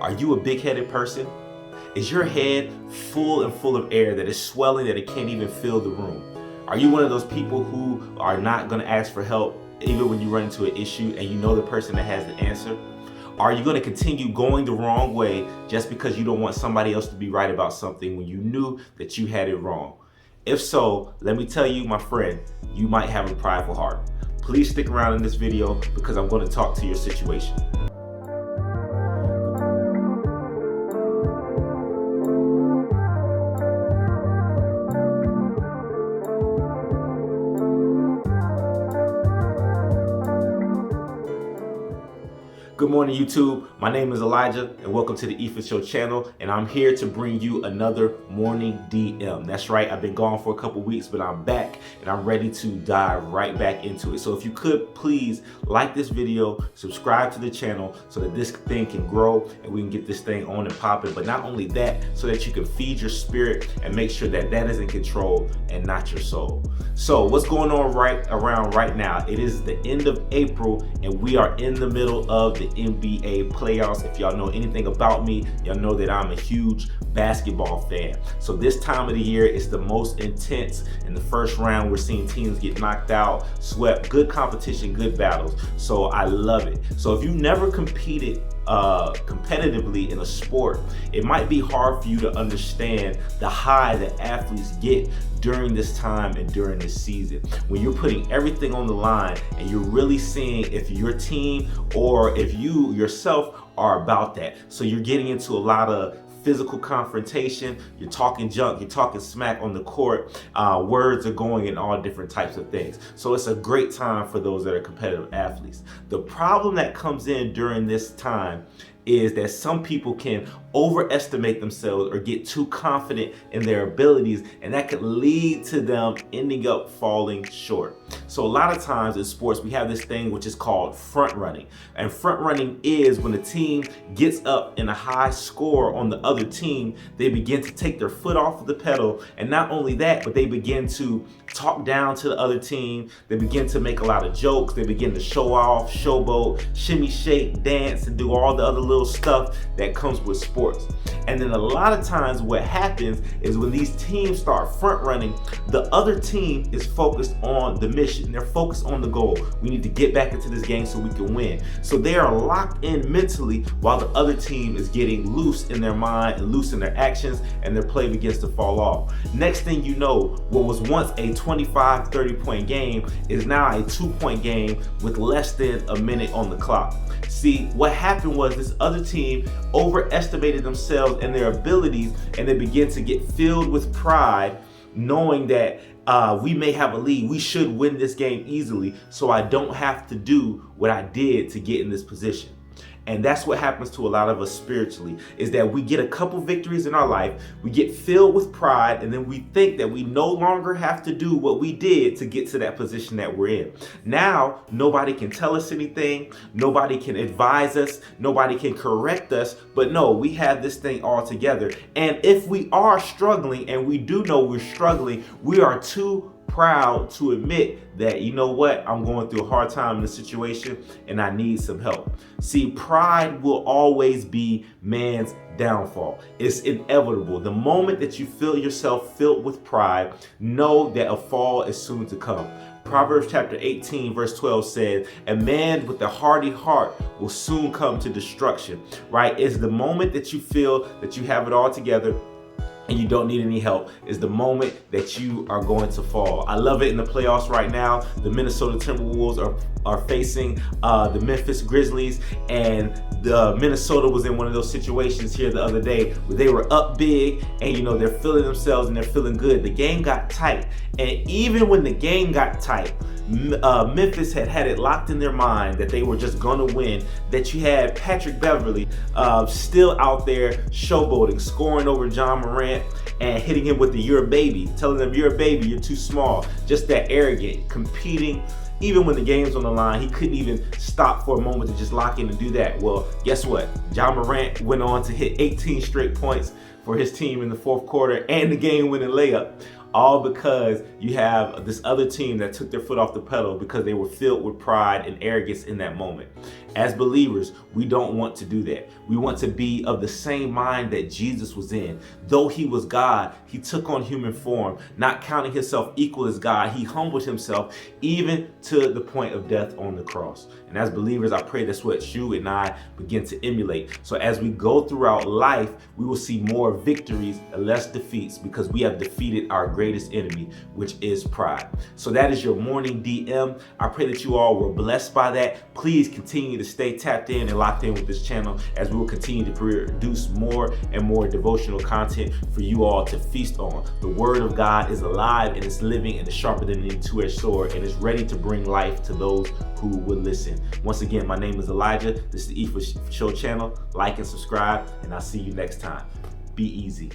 Are you a big-headed person? Is your head full of air that is swelling that it can't even fill the room? Are you one of those people who are not going to ask for help even when you run into an issue and you know the person that has the answer? Are you going to continue going the wrong way just because you don't want somebody else to be right about something when you knew that you had it wrong? If so, let me tell you, my friend, you might have a prideful heart. Please stick around in this video because I'm going to talk to your situation. Good morning, YouTube. My name is Elijah and welcome to the Ethan Show channel, and I'm here to bring you another morning DM. That's right, I've been gone for a couple weeks, but I'm back and I'm ready to dive right back into it. So if you could please like this video, subscribe to the channel so that this thing can grow and we can get this thing on and popping. But not only that, so that you can feed your spirit and make sure that that is in control and not your soul. So what's going on right now? It is the end of April and we are in the middle of the NBA playoffs. If y'all know anything about me, y'all know that I'm a huge basketball fan. So this time of the year is the most intense. In the first round, we're seeing teams get knocked out, swept, good competition, good battles. So I love it. So if you never competed competitively in a sport, it might be hard for you to understand the high that athletes get during this time and during this season, when you're putting everything on the line and you're really seeing if your team or if you yourself are about that. So you're getting into a lot of physical confrontation, you're talking junk, you're talking smack on the court, words are going in all different types of things. So it's a great time for those that are competitive athletes. The problem that comes in during this time is that some people can overestimate themselves or get too confident in their abilities, and that could lead to them ending up falling short. So a lot of times in sports, we have this thing which is called front running. And front running is when a team gets up in a high score on the other team, they begin to take their foot off of the pedal. And not only that, but they begin to talk down to the other team. They begin to make a lot of jokes. They begin to show off, showboat, shimmy, shake, dance, and do all the other little stuff that comes with sports. And then a lot of times what happens is when these teams start front running, the other team is focused on the mission. They're focused on the goal. We need to get back into this game so we can win. So they are locked in mentally while the other team is getting loose in their mind and loose in their actions, and their play begins to fall off. Next thing you know, what was once a 25, 30-point game is now a 2-point game with less than a minute on the clock. See, what happened was this other team overestimated themselves and their abilities, and they begin to get filled with pride, knowing that we may have a lead. We should win this game easily, so I don't have to do what I did to get in this position. And that's what happens to a lot of us spiritually, is that we get a couple victories in our life, we get filled with pride, and then we think that we no longer have to do what we did to get to that position that we're in. Now, nobody can tell us anything, nobody can advise us, nobody can correct us, but no, we have this thing all together. And if we are struggling, and we do know we're struggling, we are too proud to admit that, you know what, I'm going through a hard time in this situation and I need some help. See, pride will always be man's downfall. It's inevitable. The moment that you feel yourself filled with pride, know that a fall is soon to come. Proverbs chapter 18 verse 12 said, a man with a hardy heart will soon come to destruction, right? It's the moment that you feel that you have it all together and you don't need any help is the moment that you are going to fall. I love it in the playoffs right now. The Minnesota Timberwolves are facing the Memphis Grizzlies, and the Minnesota was in one of those situations here the other day where they were up big and they're feeling themselves and they're feeling good. The game got tight, and even when the game got tight, Memphis had it locked in their mind that they were just gonna win, that you had Patrick Beverly still out there showboating, scoring over John Morant and hitting him with the "you're a baby," telling them "you're a baby, you're too small," just that arrogant, competing. Even when the game's on the line, he couldn't even stop for a moment to just lock in and do that. Well, guess what? John Morant went on to hit 18 straight points for his team in the fourth quarter and the game-winning layup. all because you have this other team that took their foot off the pedal because they were filled with pride and arrogance in that moment. As believers, we don't want to do that. We want to be of the same mind that Jesus was in. Though he was God, he took on human form, not counting himself equal as God. He humbled himself even to the point of death on the cross. And as believers, I pray that's what you and I begin to emulate. So as we go throughout life, we will see more victories and less defeats because we have defeated our greatest enemy, which is pride. So that is your morning DM. I pray that you all were blessed by that. Please continue to stay tapped in and locked in with this channel as we will continue to produce more and more devotional content for you all to feast on. The word of God is alive and it's living and it's sharper than any two-edged sword and it's ready to bring life to those who would listen. Once again, my name is Elijah. This is the E4 Show channel. Like and subscribe, and I'll see you next time. Be easy.